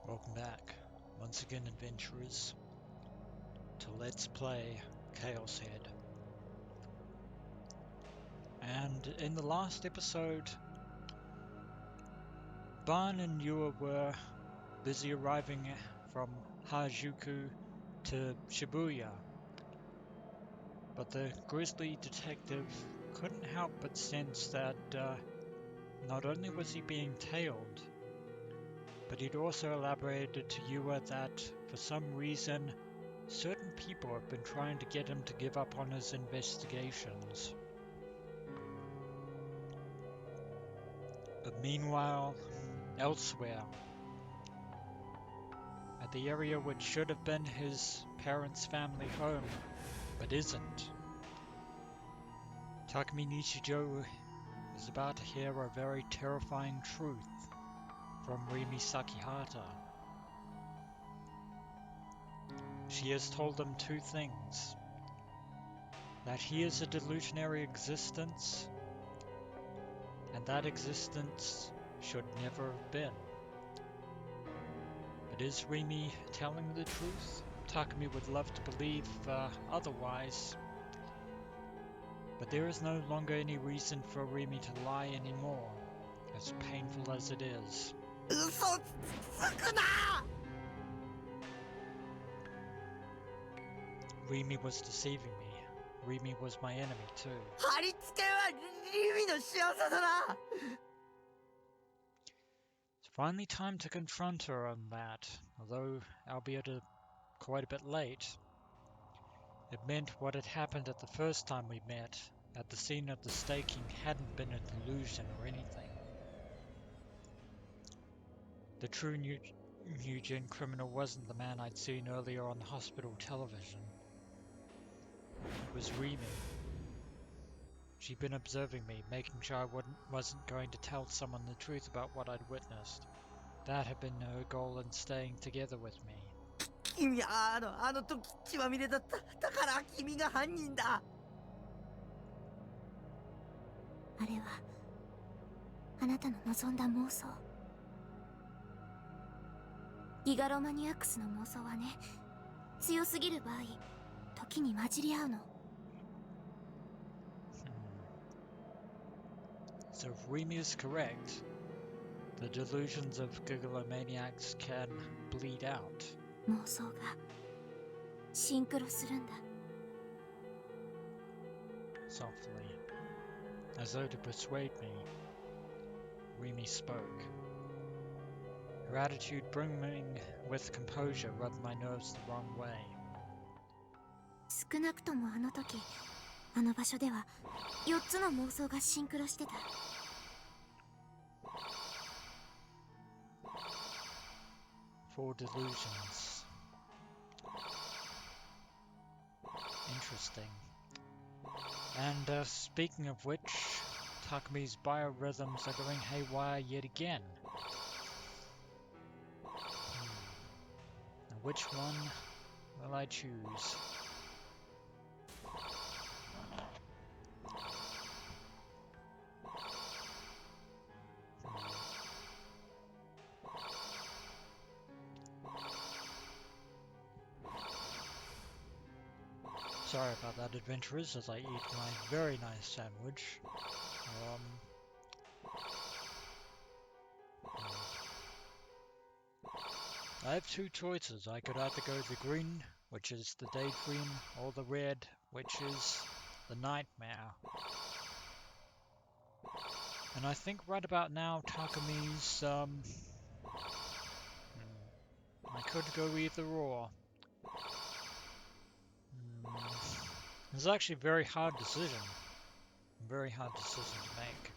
Welcome back, once again adventurers, to Let's Play ChäoS Head. And in the last episode, Ban and Yua were busy arriving from Harajuku to Shibuya, but the grisly detective couldn't help but sense that not only was he being tailed, but he'd also elaborated to Yua that, for some reason, certain people have been trying to get him to give up on his investigations. But meanwhile, elsewhere, at the area which should have been his parents' family home, but isn't, Takumi Nichijou is about to hear a very terrifying truth from Rimi Sakihata. She has told him two things: that he is a delusionary existence, and that existence should never have been. But is Rimi telling the truth? Takumi would love to believe otherwise, but there is no longer any reason for Rimi to lie anymore, as painful as it is. Rimi was deceiving me. Rimi was my enemy too. It's finally time to confront her on that, although albeit quite a bit late. It meant what had happened at the first time we met, at the scene of the staking, hadn't been a delusion or anything. The true New-Gen criminal wasn't the man I'd seen earlier on the hospital television. It was Rimi. She'd been observing me, making sure I wasn't going to tell someone the truth about what I'd witnessed. That had been her goal in staying together with me. 君はあの時血まみれだった。だから君が犯人だ。あれはあなたの望んだ妄想。ギガロマニアックスの妄想はね、強すぎる場合、時に混じり合うの。So if Rimi is correct, the delusions of gigalomaniacs can bleed out. 妄想がシンクロするんだ。Softly, as though to persuade me, Rimi spoke. Her attitude, brimming with composure, rubbed my nerves the wrong way. 少なくともあの時、あの場所では4つの妄想がシンクロしてた。4 delusions. Interesting. And speaking of which, Takumi's biorhythms are going haywire yet again. Now which one will I choose? Sorry about that, adventurers, as I eat my very nice sandwich. I have two choices. I could either go the green, which is the daydream, or the red, which is the nightmare. And I think right about now, Takumi's, I could go either or. It's actually a very hard decision. Very hard decision to make.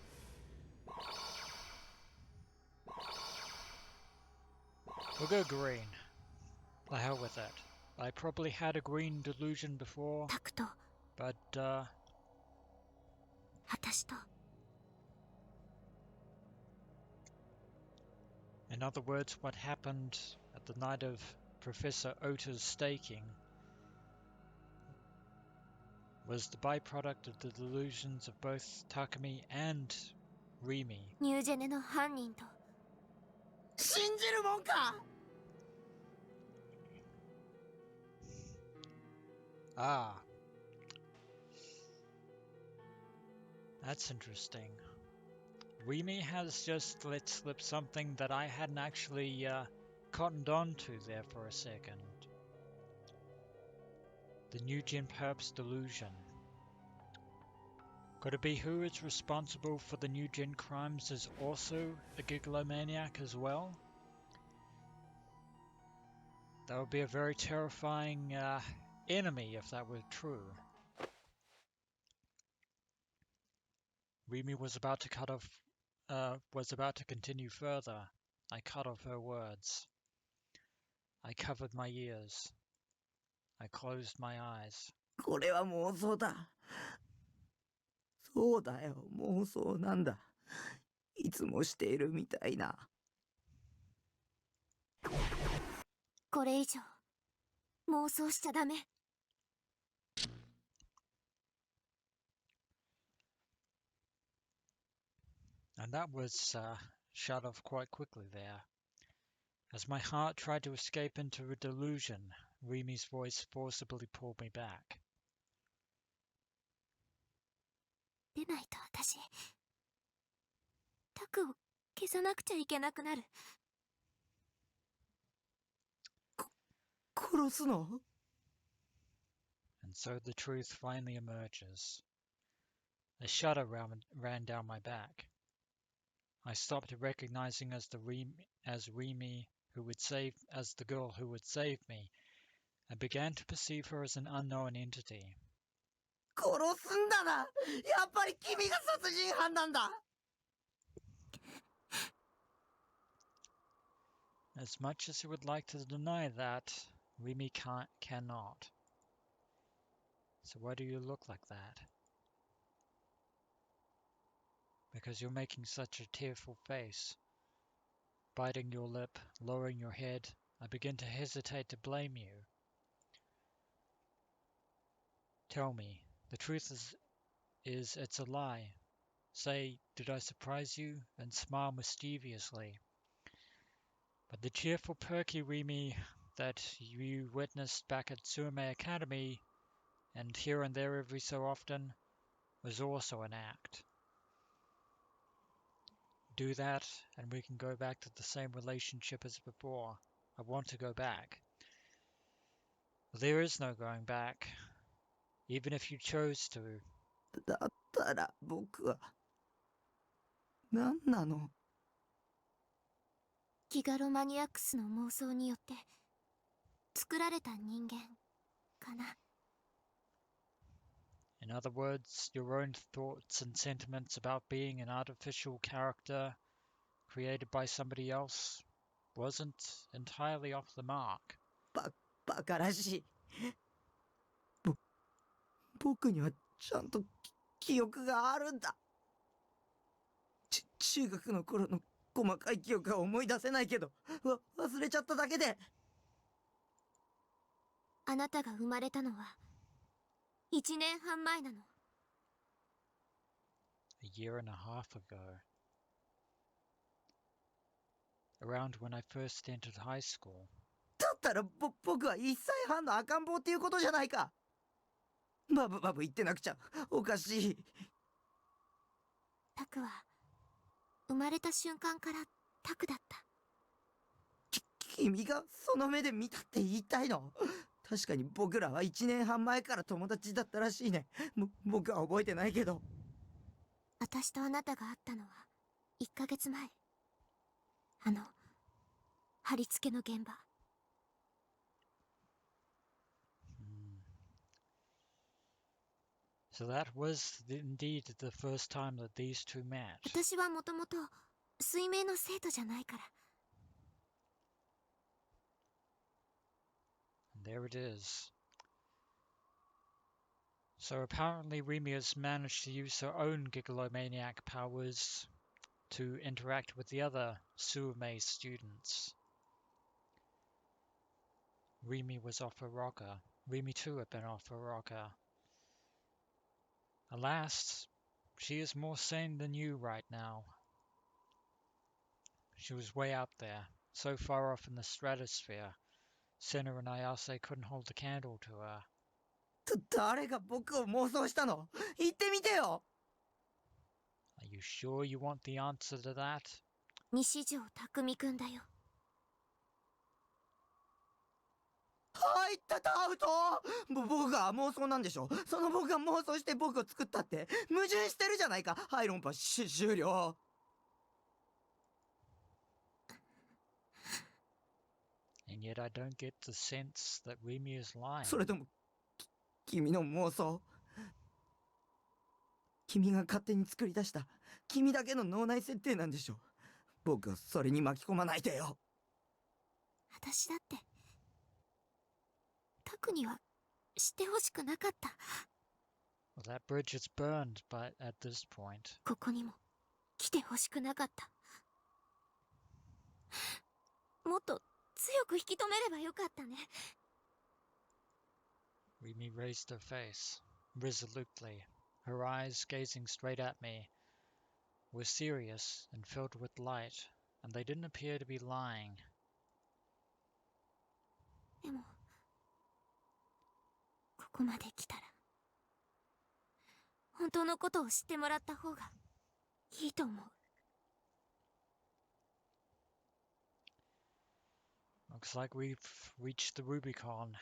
We'll go green. The hell with that. I probably had a green delusion before, but in other words, what happened at the night of Professor Ota's staking was the byproduct of the delusions of both Takumi and Rimi. ニュージェネの犯人と信じるもんか。Ah, that's interesting. Rimi has just let slip something that I hadn't actually cottoned on to there for a second. The Nugent Perp's delusion. Could it be who is responsible for the Nugent crimes is also a gigalomaniac as well? That would be a very terrifying enemy if that were true. Rimi was about to continue further. I cut off her words. I covered my ears. I closed my eyes. これは妄想だ。そうだよ、妄想なんだ。いつもしているみたいな。これ以上妄想しちゃダメ。And that was shut off quite quickly there. As my heart tried to escape into a delusion, Rimi's voice forcibly pulled me back. 出ないと私タクを消さなくちゃいけなくなる。殺すの？ And so the truth finally emerges. A shudder ran down my back. I stopped recognizing as Rimi who would save as the girl who would save me, and began to perceive her as an unknown entity. 殺すんだな。やっぱり君が殺人犯なんだ。As much as he would like to deny that, Rimi cannot. So why do you look like that? Because you're making such a tearful face. Biting your lip, lowering your head, I begin to hesitate to blame you. Tell me, the truth is it's a lie. Say, did I surprise you? And smile mischievously. But the cheerful, perky Rimi that you witnessed back at Suame Academy, and here and there every so often, was also an act. Do that, and we can go back to the same relationship as before. I want to go back. There is no going back, even if you chose to. だったら僕は何なの？ギガロマニアックスの妄想によって作られた人間かな。In other words, your own thoughts and sentiments about being an artificial character created by somebody else wasn't entirely off the mark. バカらしい。僕にはちゃんと記憶があるんだ。中学の頃の細かい記憶は思い出せないけど、忘れちゃっただけで。あなたが生まれたのは1年半前なの。A year and a half ago. Around when I first entered high school. だったら僕は1歳半の赤ん坊っていうことじゃないか。バブ言ってなくちゃおかしい。タクは生まれた瞬間からタクだった。君がその目で見たって言いたいの？確かに僕らは1年半前から友達だったらしいね。僕は覚えてないけど。私とあなたが会ったのは1ヶ月前。貼り付けの現場。So that was indeed the first time that these two met. 私はもともと水明の生徒じゃないから。And there it is. So apparently Rimi has managed to use her own gigalomaniac powers to interact with the other Suame students. Rimi was off her rocker. Rimi too had been off her rocker. Alas, she is more sane than you right now. She was way out there, so far off in the stratosphere. Senna and Ayase couldn't hold a candle to her. 誰が僕を妄想したの？言ってみてよ。 Are you sure you want the answer to that? 西条匠くんだよ。入ったアウト。僕が妄想なんでしょ。その僕が妄想して僕を作ったって矛盾してるじゃないか。はい、論破終了。And yet I don't get the sense that Rimi is lying. それとも君の妄想？君が勝手に作り出した君だけの脳内設定なんでしょ。僕をそれに巻き込まないでよ。私だってタクには知ってほしくなかった。 Well, that bridge is burned, but at this point. ここにも来てほしくなかった。もっと強く引き止めればよかったね。 Rimi raised her face, resolutely. Her eyes, gazing straight at me, were serious and filled with light, and they didn't appear to be lying. でもここまで来たら本当のことを知ってもらった方がいいと思う。 Looks like we've reached the Rubicon.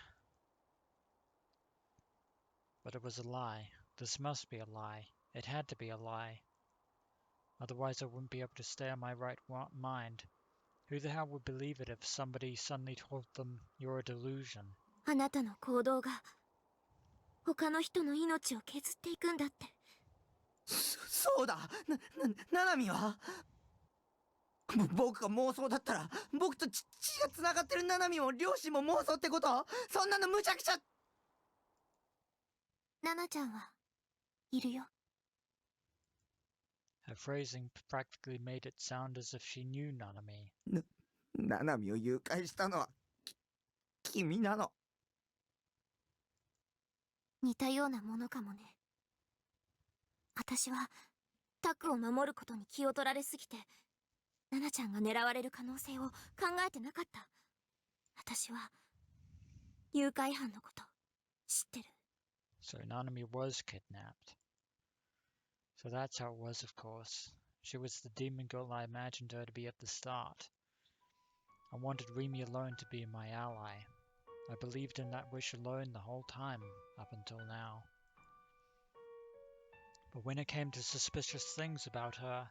But it was a lie. This must be a lie. It had to be a lie. Otherwise I wouldn't be able to stay on my right mind. Who the hell would believe it if somebody suddenly told them you're a delusion? あなたの行動が他の人の命を削っていくんだって。そうだ。ナナミは僕が妄想だったら僕と血が繋がってるナナミも両親も妄想ってこと？そんなの無茶苦茶。ナナちゃんはいるよ。 Her phrasing practically made it sound as if she knew Nanami. ナナミを誘拐したのは君なの？似たようなものかもね。私はタクを守ることに気を取られすぎてナナちゃんが狙われる可能性を考えてなかった。私は誘拐犯のこと知ってる。 So Nanami was kidnapped. So that's how it was, of course. She was the demon girl I imagined her to be at the start. I wanted Rimi alone to be my ally. I believed in that wish alone the whole time, up until now. But when it came to suspicious things about her,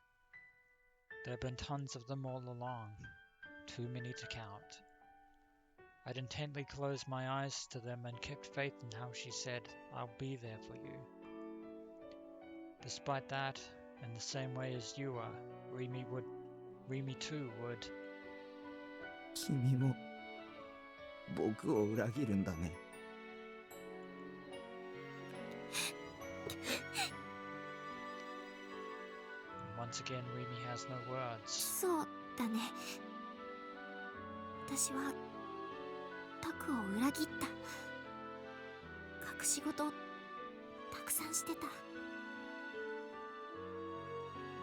there have been tons of them all along. Too many to count. I'd intently closed my eyes to them and kept faith in how she said, "I'll be there for you." Despite that, in the same way as you are, Rimi too would. 君も僕を裏切るんだね。Once again, Rimi has no words. そうだね。私はタクを裏切った。隠し事たくさんしてた。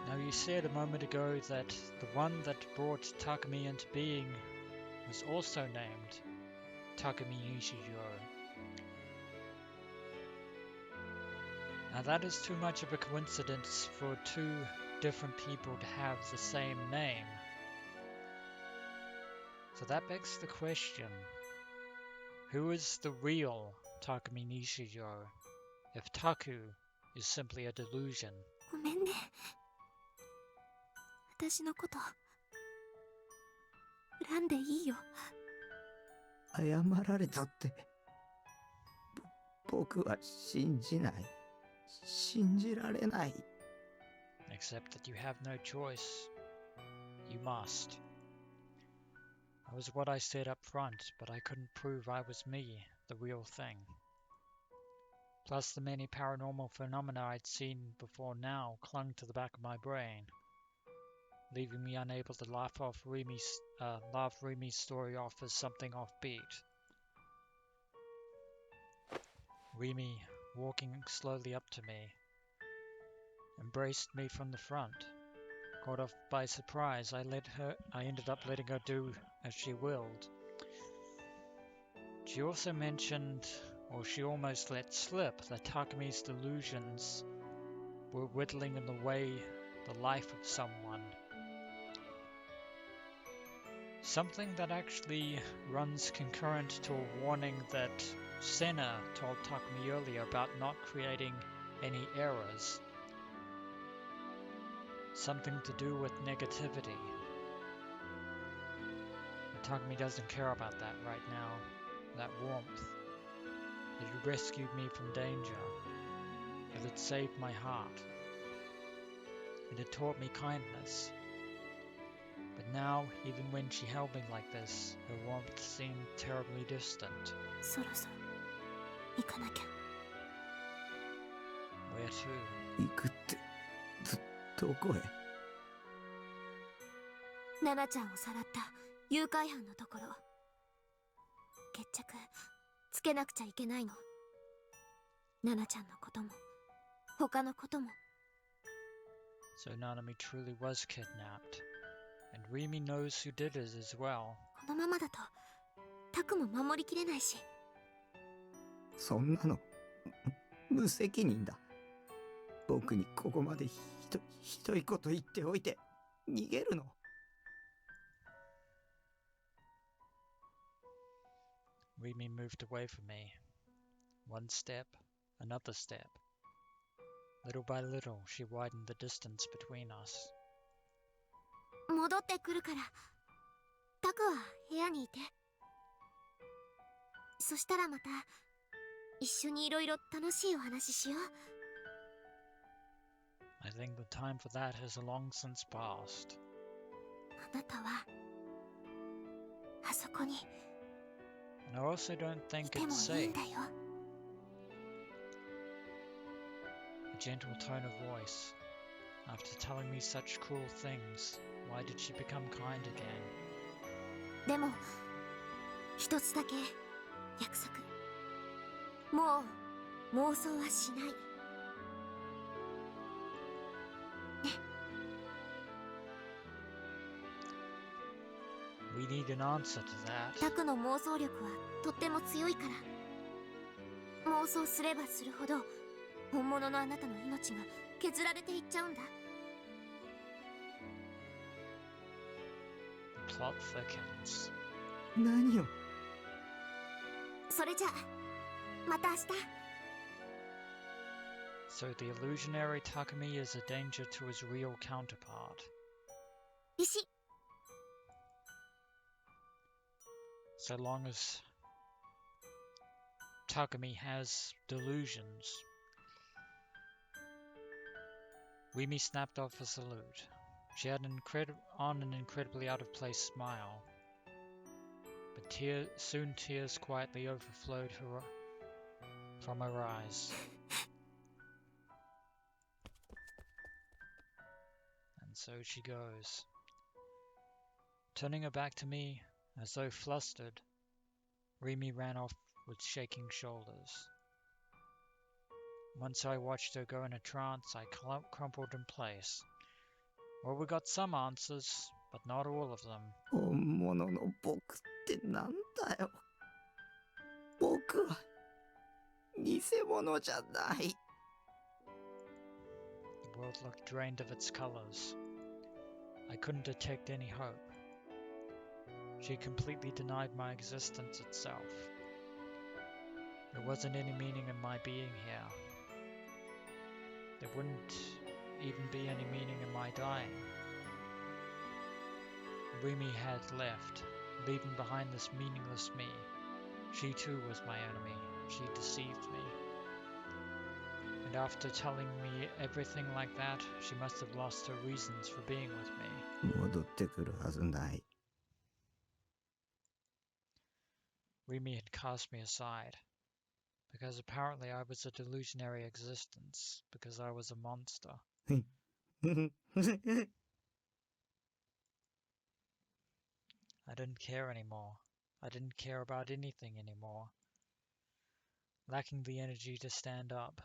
Now you said a moment ago that the one that brought Takumi into being was also named Takumi Nishijou. Now that is too much of a coincidence for two different people to have the same name. So that begs the question, who is the real Takumi Nishijou if Taku is simply a delusion? ごめんね。私のこと恨んでいいよ。謝られたって。僕は信じない。信じられない。 Except that you have no choice. You must. That was what I said up front, but I couldn't prove I was me, the real thing. Plus the many paranormal phenomena I'd seen before now clung to the back of my brain, leaving me unable to laugh Rimi's story off as something offbeat. Rimi, walking slowly up to me, embraced me from the front. Caught off by surprise, I ended up letting her do as she willed. She also mentioned, or she almost let slip, that Takumi's delusions were whittling away the life of someone. Something that actually runs concurrent to a warning that Senna told Takumi earlier about not creating any errors. Something to do with negativity. And Takumi doesn't care about that right now. That warmth. It had rescued me from danger. It had saved my heart. It had taught me kindness. But now, even when she held me like this, her warmth seemed terribly distant. そろそろ行かなきゃ。 Where to? 行くって、どこへ？ナナちゃんをさらった誘拐犯のところ。決着つけなくちゃいけないの。ナナちゃんのことも他のことも。 So Nanami truly was kidnapped. And Rimi knows who did it as well. このままだとタクも守りきれないし。そんなの無責任だ。僕にここまでひどいこと言っておいて逃げるの？ Rimi moved away from me. One step, another step. Little by little, she widened the distance between us. 戻ってくるからタクは部屋にいて。そしたらまた一緒にいろいろ楽しいお話ししよう。 I think the time for that has long since passed. あなたはあそこに And I also don't い think ても it's いい safe. んだよ。 A gentle tone of voice. After telling me such cruel things, why did she become kind again? でも一つだけ約束。もう妄想はしない。 We need an answer to that. タクの妄想力はとっても強いから。妄想すればするほど本物のあなたの命が削られていっちゃうんだ。 The plot thickens. 何を？それじゃまた明日。 So the illusionary Takumi is a danger to his real counterpart. 石 So long as Takumi has delusions. Rimi snapped off a salute. She had an incredibly out-of-place smile. But soon tears quietly overflowed from her eyes. And so she goes. Turning her back to me, as though flustered, Rimi ran off with shaking shoulders. Once I watched her go in a trance, I crumpled in place. Well, we got some answers, but not all of them. 本物の僕ってなんだよ。僕は偽物じゃない。 The world looked drained of its colors. I couldn't detect any hope. She completely denied my existence itself. There wasn't any meaning in my being here. There wouldn't even be any meaning in my dying. Rimi had left, leaving behind this meaningless me. She too was my enemy. She deceived me. And after telling me everything like that, she must have lost her reasons for being with me. 戻ってくるはずない。 Rimi had cast me aside. Because apparently I was a delusionary existence. Because I was a monster. I didn't care anymore. I didn't care about anything anymore. Lacking the energy to stand up.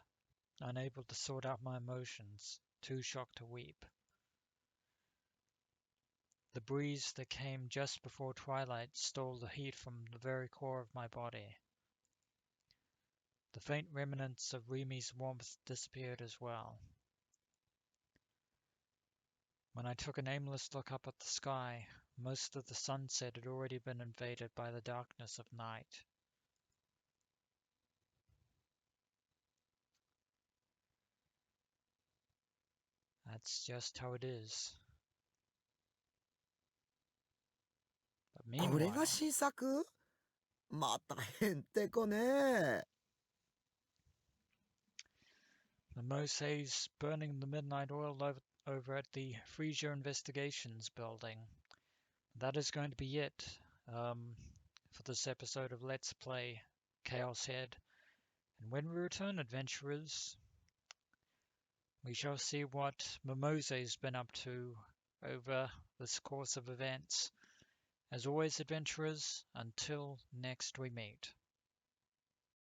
Unable to sort out my emotions. Too shocked to weep. The breeze that came just before twilight stole the heat from the very core of my body. The faint remnants of Rimi's warmth disappeared as well. When I took an aimless look up at the sky, most of the sunset had already been invaded by the darkness of night. That's just how it is. But これ meanwhile, が新作？またへんてこね。 the Mose's burning the midnight oil over at the Frisia Investigations building. That is going to be it for this episode of Let's Play ChäoS Head. And when we return, adventurers, we shall see what Momose's been up to over this course of events. As always, adventurers, until next we meet.